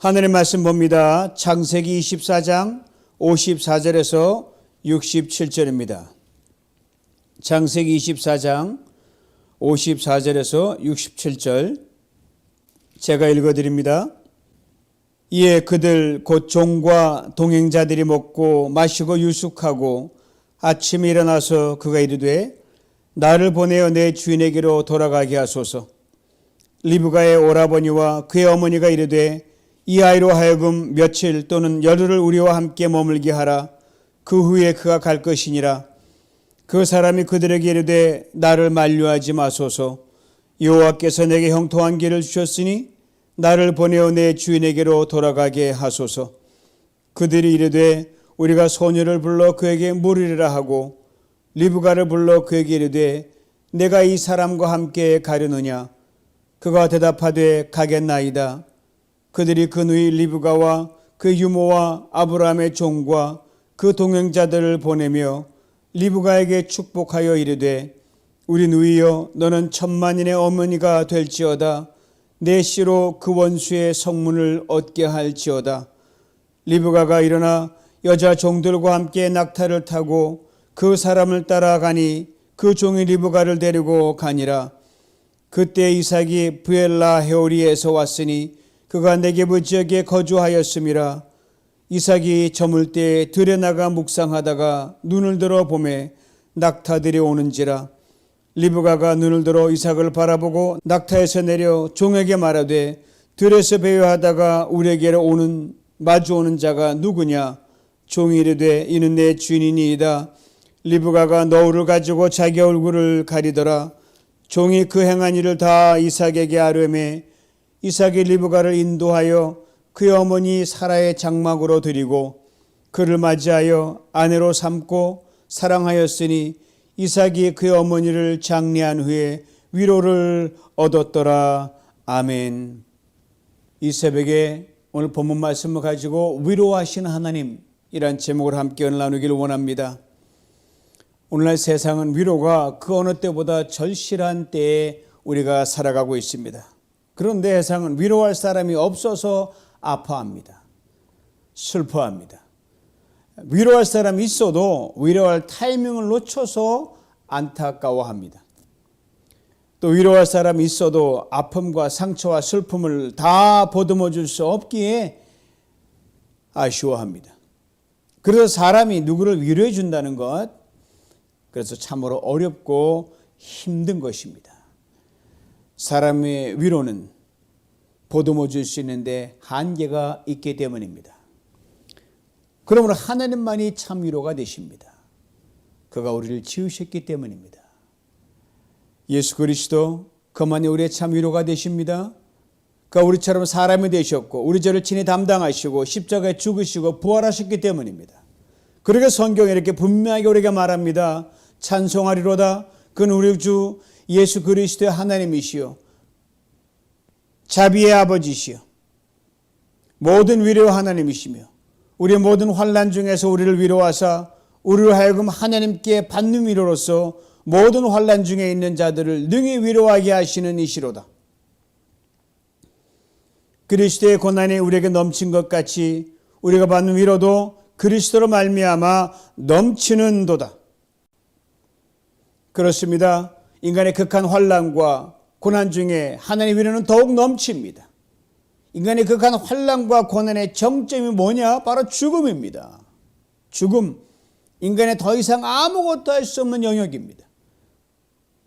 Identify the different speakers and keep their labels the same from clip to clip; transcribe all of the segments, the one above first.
Speaker 1: 하늘의 말씀 봅니다. 창세기 24장 54절에서 67절입니다. 창세기 24장 54절에서 67절 제가 읽어드립니다. 이에 그들 곧 종과 동행자들이 먹고 마시고 유숙하고 아침에 일어나서 그가 이르되 나를 보내어 내 주인에게로 돌아가게 하소서. 리브가의 오라버니와 그의 어머니가 이르되 이 아이로 하여금 며칠 또는 열흘을 우리와 함께 머물게 하라. 그 후에 그가 갈 것이니라. 그 사람이 그들에게 이르되 나를 만류하지 마소서. 여호와께서 내게 형통한 길을 주셨으니 나를 보내어 내 주인에게로 돌아가게 하소서. 그들이 이르되 우리가 소녀를 불러 그에게 물으리라 하고 리브가를 불러 그에게 이르되 내가 이 사람과 함께 가려느냐. 그가 대답하되 가겠나이다. 그들이 그 누이 리브가와 그 유모와 아브라함의 종과 그 동행자들을 보내며 리브가에게 축복하여 이르되 우리 누이여 너는 천만인의 어머니가 될지어다. 내 씨로 그 원수의 성문을 얻게 할지어다. 리브가가 일어나 여자 종들과 함께 낙타를 타고 그 사람을 따라가니 그 종이 리브가를 데리고 가니라. 그때 이삭이 브엘라 헤오리에서 왔으니 그가 네게브 지역에 거주하였음이라. 이삭이 저물 때 들에 나가 묵상하다가 눈을 들어 보매 낙타들이 오는지라. 리브가가 눈을 들어 이삭을 바라보고 낙타에서 내려 종에게 말하되 들에서 배회하다가 우리에게로 마주오는 자가 누구냐. 종이 이르되 이는 내 주인이니이다. 리브가가 너울을 가지고 자기 얼굴을 가리더라. 종이 그 행한 일을 다 이삭에게 아뢰매 이삭이 리브가를 인도하여 그의 어머니 사라의 장막으로 드리고 그를 맞이하여 아내로 삼고 사랑하였으니 이삭이 그의 어머니를 장례한 후에 위로를 얻었더라. 아멘. 이 새벽에 오늘 본문 말씀을 가지고 위로하신 하나님이란 제목을 함께 오늘 나누기를 원합니다. 오늘날 세상은 위로가 그 어느 때보다 절실한 때에 우리가 살아가고 있습니다. 그런데 세상은 위로할 사람이 없어서 아파합니다. 슬퍼합니다. 위로할 사람이 있어도 위로할 타이밍을 놓쳐서 안타까워합니다. 또 위로할 사람이 있어도 아픔과 상처와 슬픔을 다 보듬어 줄 수 없기에 아쉬워합니다. 그래서 사람이 누구를 위로해 준다는 것, 그래서 참으로 어렵고 힘든 것입니다. 사람의 위로는 보듬어 줄 수 있는데 한계가 있기 때문입니다. 그러므로 하나님만이 참 위로가 되십니다. 그가 우리를 지으셨기 때문입니다. 예수 그리스도 그만이 우리의 참 위로가 되십니다. 그가 우리처럼 사람이 되셨고 우리 죄를 친히 담당하시고 십자가에 죽으시고 부활하셨기 때문입니다. 그러게 성경에 이렇게 분명하게 우리가 말합니다. 찬송하리로다. 그는 우리 주 예수 그리스도의 하나님이시요 자비의 아버지시요 모든 위로의 하나님이시며 우리의 모든 환난 중에서 우리를 위로하사 우리를 하여금 하나님께 받는 위로로서 모든 환난 중에 있는 자들을 능히 위로하게 하시는 이시로다. 그리스도의 고난이 우리에게 넘친 것 같이 우리가 받는 위로도 그리스도로 말미암아 넘치는도다. 그렇습니다. 인간의 극한 환난과 고난 중에 하나님의 위로는 더욱 넘칩니다. 인간의 극한 환난과 고난의 정점이 뭐냐? 바로 죽음입니다. 죽음, 인간의 더 이상 아무것도 할 수 없는 영역입니다.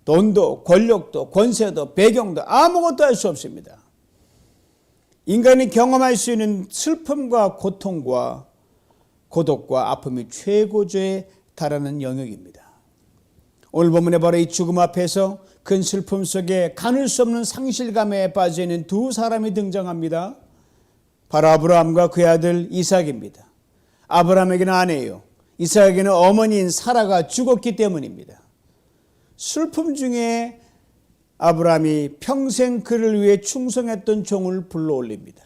Speaker 1: 돈도 권력도 권세도 배경도 아무것도 할 수 없습니다. 인간이 경험할 수 있는 슬픔과 고통과 고독과 아픔이 최고조에 달하는 영역입니다. 오늘 본문에 바로 이 죽음 앞에서 큰 슬픔 속에 가눌 수 없는 상실감에 빠져있는 두 사람이 등장합니다. 바로 아브라함과 그의 아들 이삭입니다. 아브라함에게는 아내요, 이삭에게는 어머니인 사라가 죽었기 때문입니다. 슬픔 중에 아브라함이 평생 그를 위해 충성했던 종을 불러올립니다.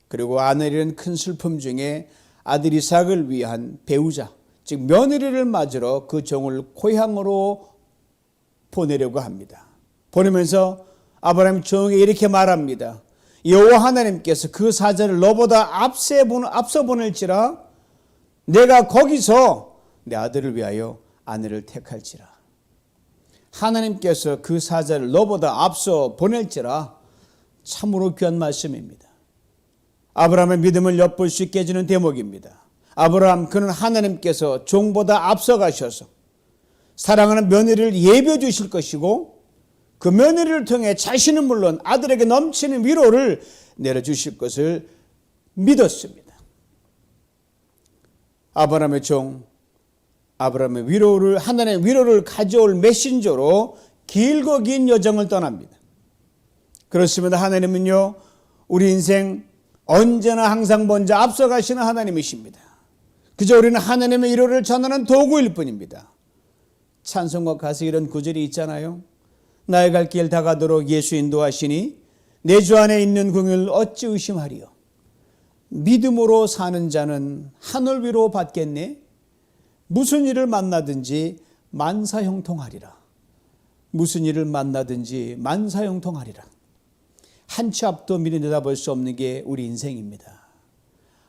Speaker 1: 그리고 아내는 큰 슬픔 중에 아들 이삭을 위한 배우자, 즉 며느리를 맞으러 그 종을 고향으로 보내려고 합니다. 보내면서 아브라함 종에게 이렇게 말합니다. 여호와 하나님께서 그 사자를 너보다 앞서 보낼지라 내가 거기서 내 아들을 위하여 아내를 택할지라. 하나님께서 그 사자를 너보다 앞서 보낼지라. 참으로 귀한 말씀입니다. 아브라함의 믿음을 엿볼 수 있게 해주는 대목입니다. 아브라함, 그는 하나님께서 종보다 앞서 가셔서 사랑하는 며느리를 예비해 주실 것이고 그 며느리를 통해 자신은 물론 아들에게 넘치는 위로를 내려주실 것을 믿었습니다. 아브라함의 종, 아브라함의 위로를, 하나님의 위로를 가져올 메신저로 길고 긴 여정을 떠납니다. 그렇습니다. 하나님은요, 우리 인생 언제나 항상 먼저 앞서가시는 하나님이십니다. 그저 우리는 하나님의 위로를 전하는 도구일 뿐입니다. 찬송가 가사에 이런 구절이 있잖아요. 나의 갈 길 다가도록 예수 인도하시니 내 주 안에 있는 궁을 어찌 의심하리요. 믿음으로 사는 자는 하늘 위로 받겠네. 무슨 일을 만나든지 만사형통하리라. 무슨 일을 만나든지 만사형통하리라. 한 치 앞도 미리 내다볼 수 없는 게 우리 인생입니다.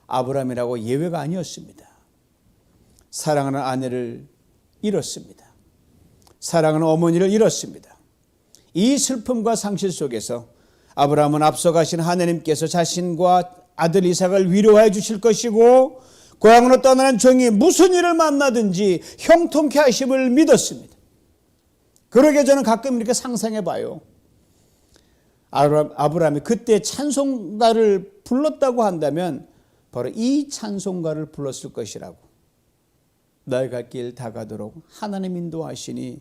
Speaker 1: 아브라함이라고 예외가 아니었습니다. 사랑하는 아내를 잃었습니다. 사랑하는 어머니를 잃었습니다. 이 슬픔과 상실 속에서 아브라함은 앞서가신 하나님께서 자신과 아들 이삭을 위로해 주실 것이고 고향으로 떠나는 종이 무슨 일을 만나든지 형통케 하심을 믿었습니다. 그러게 저는 가끔 이렇게 상상해 봐요. 아브라함이 그때 찬송가를 불렀다고 한다면 바로 이 찬송가를 불렀을 것이라고. 나의 갈 길 다가도록 하나님 인도하시니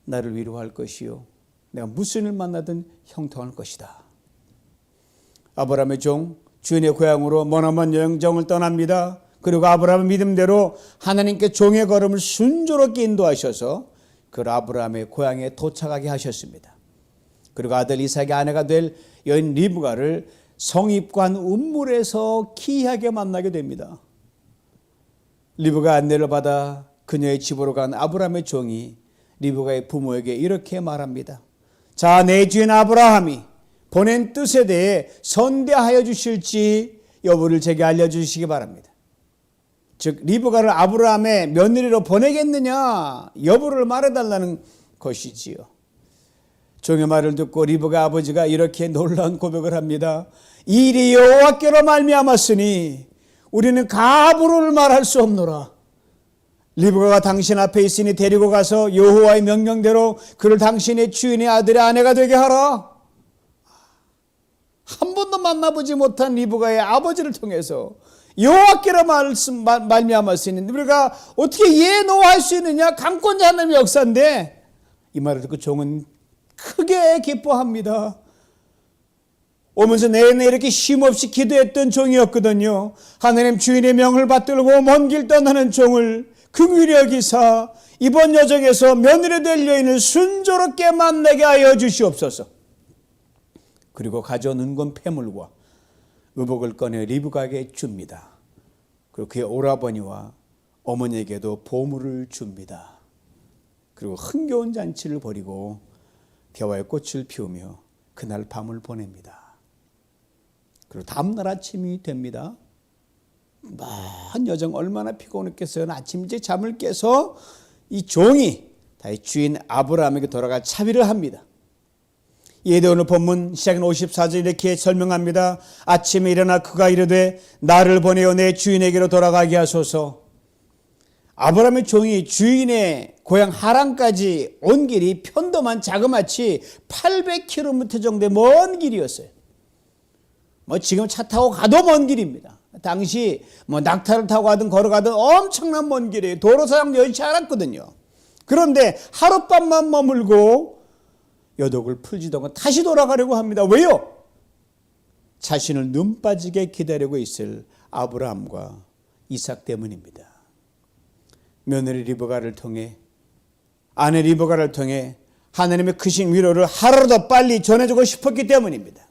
Speaker 1: 나를 위로할 것이요 내가 무슨 일 만나든 형통할 것이다. 아브라함의 종 주인의 고향으로 머나먼 여정을 떠납니다. 그리고 아브라함의 믿음대로 하나님께 종의 걸음을 순조롭게 인도하셔서 그 아브라함의 고향에 도착하게 하셨습니다. 그리고 아들 이삭의 아내가 될 여인 리브가를 성입관 운물에서 기이하게 만나게 됩니다. 리브가 안내를 받아 그녀의 집으로 간 아브라함의 종이 리브가의 부모에게 이렇게 말합니다. 자, 내 주인 아브라함이 보낸 뜻에 대해 선대하여 주실지 여부를 제게 알려주시기 바랍니다. 즉 리브가를 아브라함의 며느리로 보내겠느냐 여부를 말해달라는 것이지요. 종의 말을 듣고 리브가 아버지가 이렇게 놀라운 고백을 합니다. 이 일이 여호와께로 말미암았으니 우리는 가부를 말할 수 없노라. 리브가가 당신 앞에 있으니 데리고 가서 여호와의 명령대로 그를 당신의 주인의 아들의 아내가 되게 하라. 한 번도 만나보지 못한 리브가의 아버지를 통해서 여호와께로 말미암았으니 우리가 어떻게 예노할 수 있느냐. 강권자 하나님의 역사인데 이 말을 듣고 종은 크게 기뻐합니다. 오면서 내내 이렇게 쉼없이 기도했던 종이었거든요. 하나님 주인의 명을 받들고 먼 길 떠나는 종을 긍휼히 여기사 이번 여정에서 며느리 될 여인을 순조롭게 만나게 하여 주시옵소서. 그리고 가져온 은건 폐물과 의복을 꺼내 리브가에게 줍니다. 그리고 그의 오라버니와 어머니에게도 보물을 줍니다. 그리고 흥겨운 잔치를 벌이고 대화의 꽃을 피우며 그날 밤을 보냅니다. 그리고 다음날 아침이 됩니다. 먼 여정 얼마나 피곤했겠어요. 아침 일찍 잠을 깨서 이 종이 다시 주인 아브라함에게 돌아가 차비를 합니다. 이에 대해 오늘 본문 시작은 54절 이렇게 설명합니다. 아침에 일어나 그가 이르되 나를 보내어 내 주인에게로 돌아가게 하소서. 아브라함의 종이 주인의 고향 하란까지 온 길이 편도만 자그마치 800km 정도의 먼 길이었어요. 지금 차 타고 가도 먼 길입니다. 당시 낙타를 타고 가든 걸어가든 엄청난 먼 길이에요. 도로 사용 여의치 않았거든요. 그런데 하룻밤만 머물고 여독을 풀지도 않고 다시 돌아가려고 합니다. 왜요? 자신을 눈 빠지게 기다리고 있을 아브라함과 이삭 때문입니다. 며느리 리브가를 통해 아내 리브가를 통해 하나님의 크신 위로를 하루라도 빨리 전해주고 싶었기 때문입니다.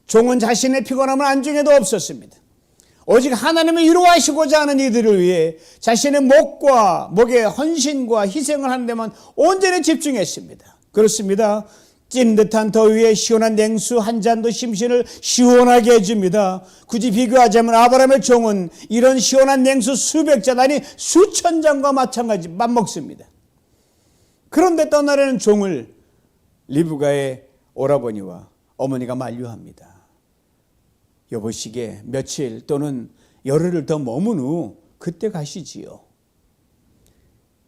Speaker 1: 종은 자신의 피곤함을 안중에도 없었습니다. 오직 하나님을 위로하시고자 하는 이들을 위해 자신의 목의 헌신과 희생을 하는 데만 온전히 집중했습니다. 그렇습니다. 찐 듯한 더위에 시원한 냉수 한 잔도 심신을 시원하게 해줍니다. 굳이 비교하자면 아브라함의 종은 이런 시원한 냉수 수백 잔 아니 수천 잔과 마찬가지 맞먹습니다. 그런데 떠나려는 종을 리브가의 오라버니와 어머니가 만류합니다. 여보시게 며칠 또는 열흘을 더 머문 후 그때 가시지요.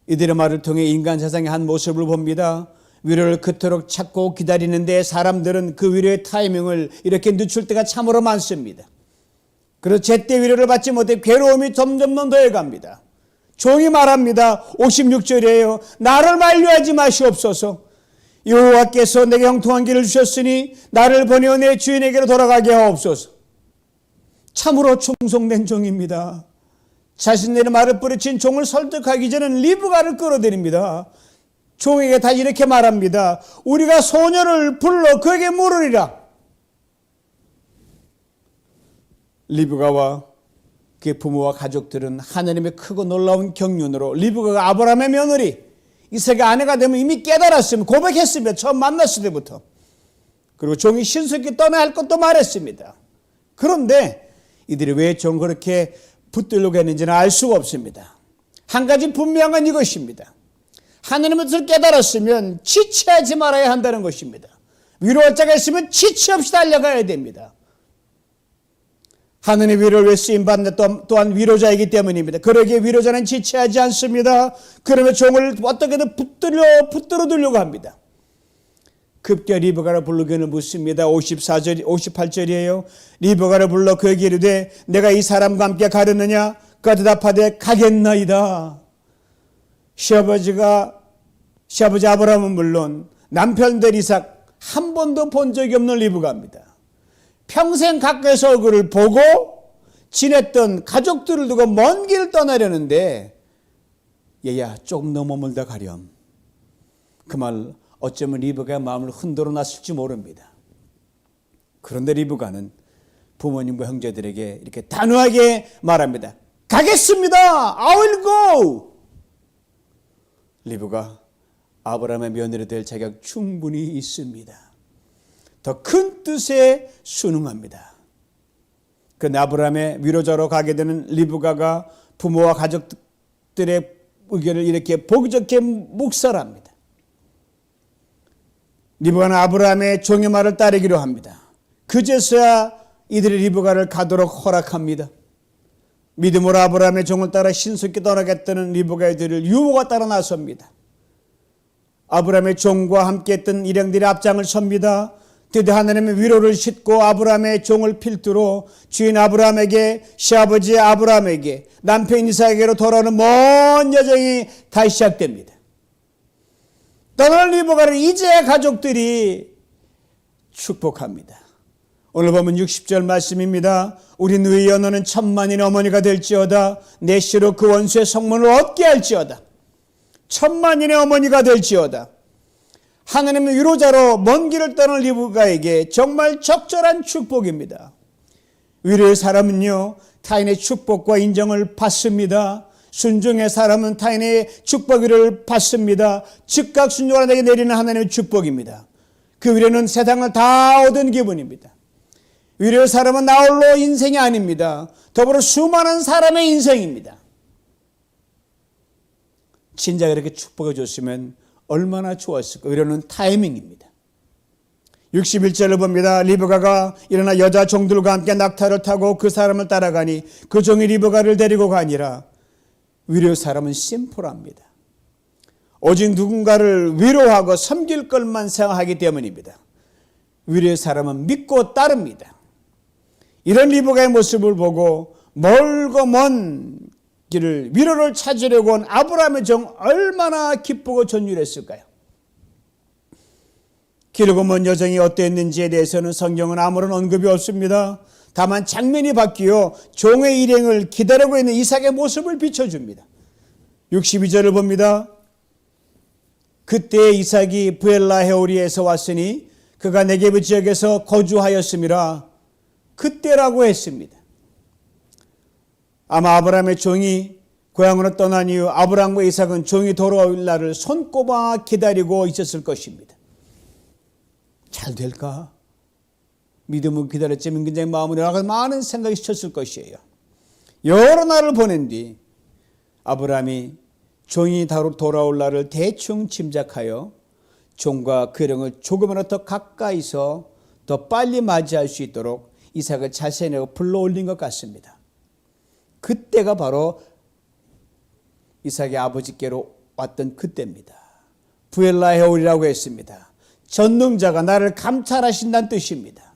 Speaker 1: 이들의 말을 통해 인간 세상의 한 모습을 봅니다. 위로를 그토록 찾고 기다리는데 사람들은 그 위로의 타이밍을 이렇게 늦출 때가 참으로 많습니다. 그래서 제때 위로를 받지 못해 괴로움이 점점 더해갑니다. 종이 말합니다. 56절이에요. 나를 만류하지 마시옵소서. 여호와께서 내게 형통한 길을 주셨으니 나를 보내어 내 주인에게로 돌아가게 하옵소서. 참으로 충성된 종입니다. 자신들의 말을 뿌리친 종을 설득하기 전에는 리브가를 끌어들입니다. 종에게 다시 이렇게 말합니다. 우리가 소녀를 불러 그에게 물으리라. 리브가와 그의 부모와 가족들은 하나님의 크고 놀라운 경륜으로 리브가가 아브라함의 며느리 이삭의 아내가 되면 이미 깨달았으면 고백했습니다. 처음 만났을 때부터. 그리고 종이 신속히 떠나야 할 것도 말했습니다. 그런데 이들이 왜 종 그렇게 붙들려고 했는지는 알 수가 없습니다. 한 가지 분명한 이것입니다. 하나님의 뜻을 깨달았으면 지체하지 말아야 한다는 것입니다. 위로할 자가 있으면 지체 없이 달려가야 됩니다. 하나님의 위로를 위해 쓰임받는 또한 위로자이기 때문입니다. 그러기에 위로자는 지체하지 않습니다. 그러면 종을 어떻게든 붙들어 두려고 합니다. 급기야 리브가를 부르기를 묻습니다. 58절이에요. 리브가를 불러 그에게 이르되 내가 이 사람과 함께 가려느냐? 그가 대답하되 가겠나이다. 시아버지 아브라함은 물론 남편들 이삭 한 번도 본 적이 없는 리브가입니다. 평생 가까이서 얼굴을 보고 지냈던 가족들을 두고 먼 길을 떠나려는데 얘야 조금 더 머물다 가렴. 그 말 어쩌면 리브가의 마음을 흔들어 놨을지 모릅니다. 그런데 리브가는 부모님과 형제들에게 이렇게 단호하게 말합니다. 가겠습니다. I will go. 리브가 아브라함의 며느리 될 자격 충분히 있습니다. 더 큰 뜻에 순응합니다. 그 아브라함의 위로자로 가게 되는 리브가가 부모와 가족들의 의견을 이렇게 보기 좋게 묵살합니다. 리브가는 아브라함의 종의 말을 따르기로 합니다. 그제서야 이들이 리브가를 가도록 허락합니다. 믿음으로 아브라함의 종을 따라 신속히 떠나겠다는 리브가의 뒤를 유모가 따라 나섭니다. 아브라함의 종과 함께했던 일행들이 앞장을 섭니다. 드디어 하나님의 위로를 싣고 아브라함의 종을 필두로 주인 아브라함에게 시아버지 아브라함에게 남편 이삭에게로 돌아오는 먼 여정이 다시 시작됩니다. 떠날 리브가를 이제 가족들이 축복합니다. 오늘 보면 60절 말씀입니다. 우리 누이 연호는 1000만인의 어머니가 될지어다. 내 씨로 그 원수의 성문을 얻게 할지어다. 1000만인의 어머니가 될지어다. 하나님의 위로자로 먼 길을 떠난 리브가에게 정말 적절한 축복입니다. 위로의 사람은요 타인의 축복과 인정을 받습니다. 순종의 사람은 타인의 축복 위로를 받습니다. 즉각 순종하는 자에게 내리는 하나님의 축복입니다. 그 위로는 세상을 다 얻은 기분입니다. 위로의 사람은 나 홀로 인생이 아닙니다. 더불어 수많은 사람의 인생입니다. 진짜 이렇게 축복해 줬으면 얼마나 좋았을까. 위로는 타이밍입니다. 61절을 봅니다. 리브가가 일어나 여자 종들과 함께 낙타를 타고 그 사람을 따라가니 그 종이 리브가를 데리고 가니라. 위로의 사람은 심플합니다. 오직 누군가를 위로하고 섬길 것만 생각하기 때문입니다. 위로의 사람은 믿고 따릅니다. 이런 리브가의 모습을 보고 멀고 먼 길을 위로를 찾으려고 온 아브라함의 종 얼마나 기쁘고 전율했을까요? 길고 먼 여정이 어땠는지에 대해서는 성경은 아무런 언급이 없습니다. 다만 장면이 바뀌어 종의 일행을 기다리고 있는 이삭의 모습을 비춰줍니다. 62절을 봅니다. 그때 이삭이 부엘라 헤오리에서 왔으니 그가 네게브 지역에서 거주하였음이라. 그때라고 했습니다. 아마 아브라함의 종이 고향으로 떠난 이후 아브라함과 이삭은 종이 돌아올 날을 손꼽아 기다리고 있었을 것입니다. 잘 될까? 믿음은 기다렸지만 굉장히 마음으로 나가서 많은 생각이 쳤을 것이에요. 여러 날을 보낸 뒤 아브라함이 종이 돌아올 날을 대충 짐작하여 종과 그 일행을 조금이라도 더 가까이서 더 빨리 맞이할 수 있도록 이삭을 자세히 내고 불러올린 것 같습니다. 그때가 바로 이삭의 아버지께로 왔던 그때입니다. 부엘라헤올이라고 했습니다. 전능자가 나를 감찰하신다는 뜻입니다.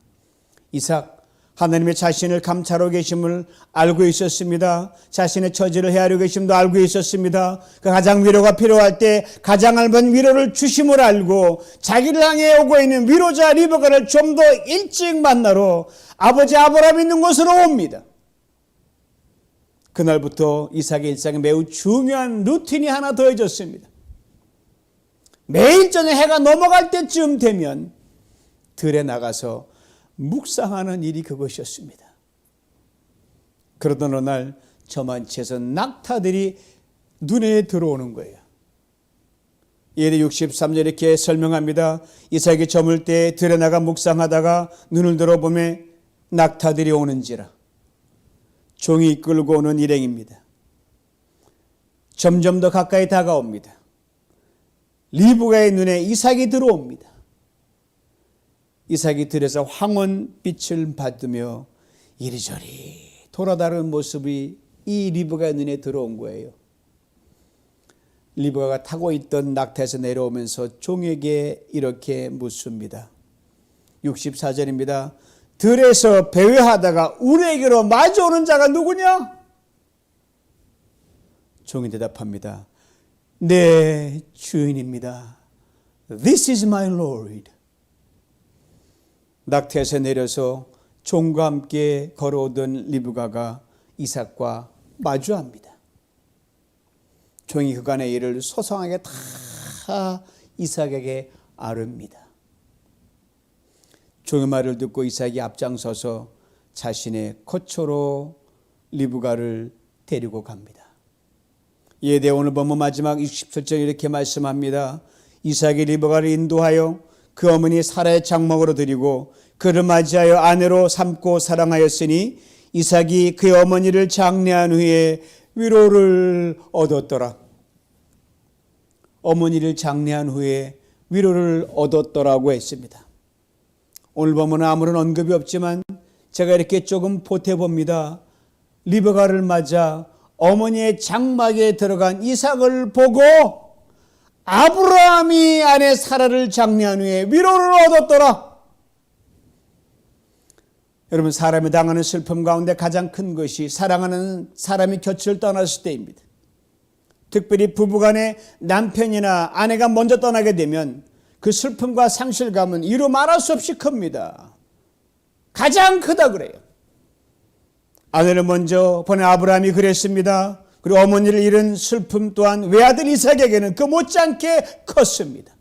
Speaker 1: 이삭, 하나님의 자신을 감찰하고 계심을 알고 있었습니다. 자신의 처지를 헤아리고 계심도 알고 있었습니다. 그 가장 위로가 필요할 때 가장 얇은 위로를 주심을 알고 자기를 향해 오고 있는 위로자 리브가를 좀 더 일찍 만나러 아버지 아브라함이 있는 곳으로 옵니다. 그날부터 이삭의 일상에 매우 중요한 루틴이 하나 더해졌습니다. 매일 저녁 해가 넘어갈 때쯤 되면 들에 나가서 묵상하는 일이 그것이었습니다. 그러던 어느 날 저만치에서 낙타들이 눈에 들어오는 거예요. 예리 63절 이렇게 설명합니다. 이삭이 저물 때 들에 나가 묵상하다가 눈을 들어보매 낙타들이 오는지라. 종이 이끌고 오는 일행입니다. 점점 더 가까이 다가옵니다. 리브가의 눈에 이삭이 들어옵니다. 이삭이 들에서 황혼빛을 받으며 이리저리 돌아다니는 모습이 이 리브가의 눈에 들어온 거예요. 리브가가 타고 있던 낙타에서 내려오면서 종에게 이렇게 묻습니다. 64절입니다. 들에서 배회하다가 우리에게로 마주오는 자가 누구냐? 종이 대답합니다. 네, 주인입니다. This is my Lord. 낙타에서 내려서 종과 함께 걸어오던 리브가가 이삭과 마주합니다. 종이 그간의 일을 소상하게 다 이삭에게 아릅니다. 종의 말을 듣고 이삭이 앞장서서 자신의 거처로 리브가를 데리고 갑니다. 이에 대해 오늘 본문 마지막 67절 이렇게 말씀합니다. 이삭이 리브가를 인도하여 그 어머니 사라의 장막으로 드리고 그를 맞이하여 아내로 삼고 사랑하였으니 이삭이 그의 어머니를 장례한 후에 위로를 얻었더라. 어머니를 장례한 후에 위로를 얻었더라고 했습니다. 오늘 보면 아무런 언급이 없지만 제가 이렇게 조금 보태봅니다. 리브가를 맞아 어머니의 장막에 들어간 이삭을 보고 아브라함이 아내 사라를 장례한 후에 위로를 얻었더라. 여러분, 사람이 당하는 슬픔 가운데 가장 큰 것이 사랑하는 사람이 곁을 떠났을 때입니다. 특별히 부부간에 남편이나 아내가 먼저 떠나게 되면 그 슬픔과 상실감은 이루 말할 수 없이 큽니다. 가장 크다 그래요. 아내를 먼저 보낸 아브라함이 그랬습니다. 그리고 어머니를 잃은 슬픔 또한 외아들 이삭에게는 그 못지않게 컸습니다.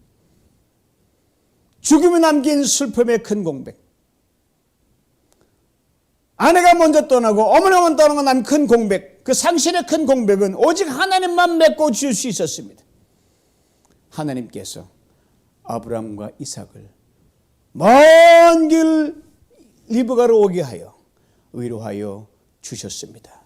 Speaker 1: 죽음이 남긴 슬픔의 큰 공백. 아내가 먼저 떠나고 어머니가 먼저 떠나고 난 큰 공백, 그 상실의 큰 공백은 오직 하나님만 메꿔 주실 수 있었습니다. 하나님께서 아브라함과 이삭을 먼 길 리브가로 오게 하여 위로하여 주셨습니다.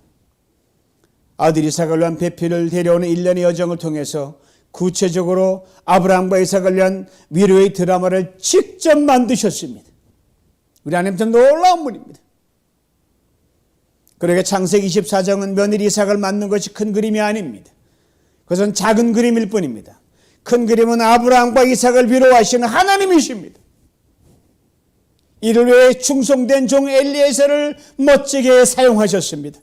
Speaker 1: 아들 이삭을 위한 배필을 데려오는 일련의 여정을 통해서 구체적으로 아브라함과 이삭을 위한 위로의 드라마를 직접 만드셨습니다. 우리 하나님께서 놀라운 분입니다. 그러니까 창세기 24장은 며느리 이삭을 낳는 것이 큰 그림이 아닙니다. 그것은 작은 그림일 뿐입니다. 큰 그림은 아브라함과 이삭을 위로하시는 하나님이십니다. 이를 위해 충성된 종 엘리에셀을 멋지게 사용하셨습니다.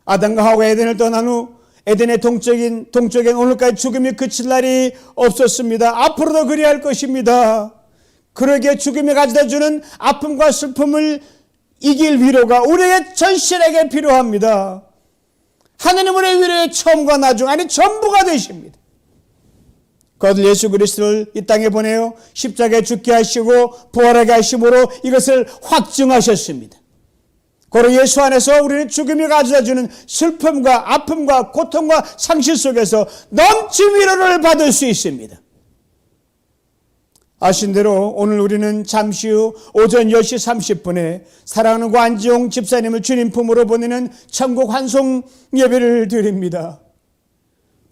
Speaker 1: 아담과 하와가 에덴을 떠난 후 에덴의 동쪽엔 오늘까지 죽음이 그칠 날이 없었습니다. 앞으로도 그리할 것입니다. 그러기에 죽음이 가져다주는 아픔과 슬픔을 이길 위로가 우리에게 절실하게 필요합니다. 하나님은 우리의 위로의 처음과 나중 아니 전부가 되십니다. 그 아들 예수 그리스도를 이 땅에 보내어 십자가에 죽게 하시고 부활하게 하심으로 이것을 확증하셨습니다. 고로 예수 안에서 우리는 죽음이 가져다주는 슬픔과 아픔과 고통과 상실 속에서 넘친 위로를 받을 수 있습니다. 아신 대로 오늘 우리는 잠시 후 오전 10시 30분에 사랑하는 관지용 집사님을 주님 품으로 보내는 천국 환송 예배를 드립니다.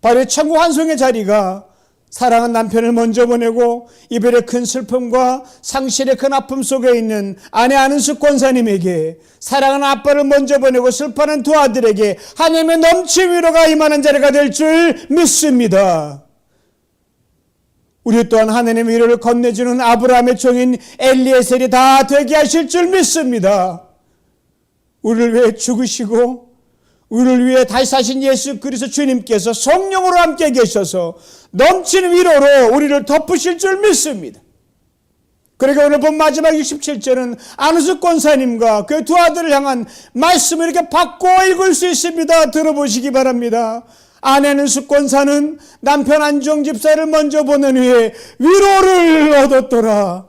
Speaker 1: 바로 천국 환송의 자리가 사랑하는 남편을 먼저 보내고 이별의 큰 슬픔과 상실의 큰 아픔 속에 있는 아내 안은숙 권사님에게 사랑하는 아빠를 먼저 보내고 슬퍼하는 두 아들에게 하나님의 넘친 위로가 임하는 자리가 될 줄 믿습니다. 우리 또한 하나님의 위로를 건네주는 아브라함의 종인 엘리에셀이 다 되게 하실 줄 믿습니다. 우리를 위해 죽으시고 우리를 위해 다시 사신 예수 그리스도 주님께서 성령으로 함께 계셔서 넘치는 위로로 우리를 덮으실 줄 믿습니다. 그러니까 오늘 본 마지막 67절은 안은숙 권사님과 그 두 아들을 향한 말씀을 이렇게 바꿔 읽을 수 있습니다. 들어보시기 바랍니다. 아내 안은숙 권사는 남편 안종 집사를 먼저 보낸 후에 위로를 얻었더라.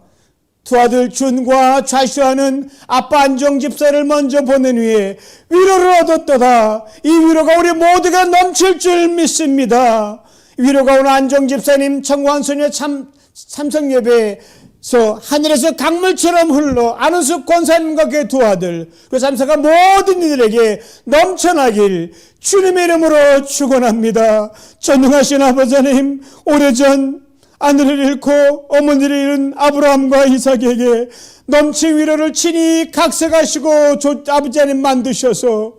Speaker 1: 두 아들 준과 좌슈아는 아빠 안종 집사를 먼저 보낸 후에 위로를 얻었도다. 이 위로가 우리 모두가 넘칠 줄 믿습니다. 위로가 오늘 안종 집사님 청구한소녀 참석 예배에서 하늘에서 강물처럼 흘러 안은숙 권사님과 그의 두 아들 그 참석한 모든 이들에게 넘쳐나길 주님의 이름으로 축원합니다. 전능하신 아버지 하나님, 오래전 아내를 잃고 어머니를 잃은 아브라함과 이삭에게 넘친 위로를 친히 각색하시고 아버지 하나님 만드셔서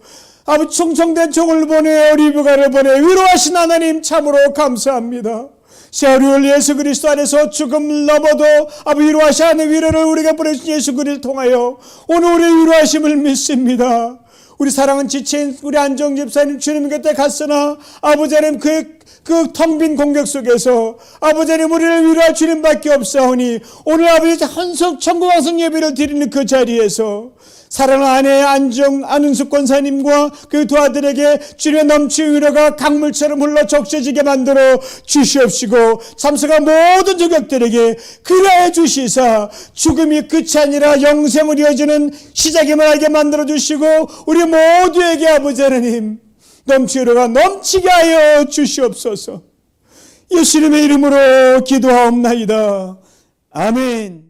Speaker 1: 아버지 충성된 종을 보내 리브가를 보내 위로하신 하나님 참으로 감사합니다. 시아리올 예수 그리스도 안에서 죽음을 넘어도 아버지 위로하신 하나님 위로를 우리가 보내신 예수 그리스도를 통하여 오늘 우리의 위로하심을 믿습니다. 우리 사랑은 지친 우리 안종 집사님 주님 곁에 갔으나 아버지 하나님 그 텅 빈 공격 속에서 아버지 하나님 우리를 위로할 주님밖에 없사오니 오늘 아버지 헌석 천국 왕성 예배를 드리는 그 자리에서 사랑하는 아내 안은숙 권사님과 그 두 아들에게 주님의 넘치는 위로가 강물처럼 흘러 적셔지게 만들어 주시옵시고 참석한 모든 조격들에게 그리하여 주시사 죽음이 끝이 아니라 영생을 이어지는 시작임을 알게 만들어 주시고 우리 모두에게 아버지 하나님 넘치는 위로가 넘치게 하여 주시옵소서. 예수님의 이름으로 기도하옵나이다. 아멘.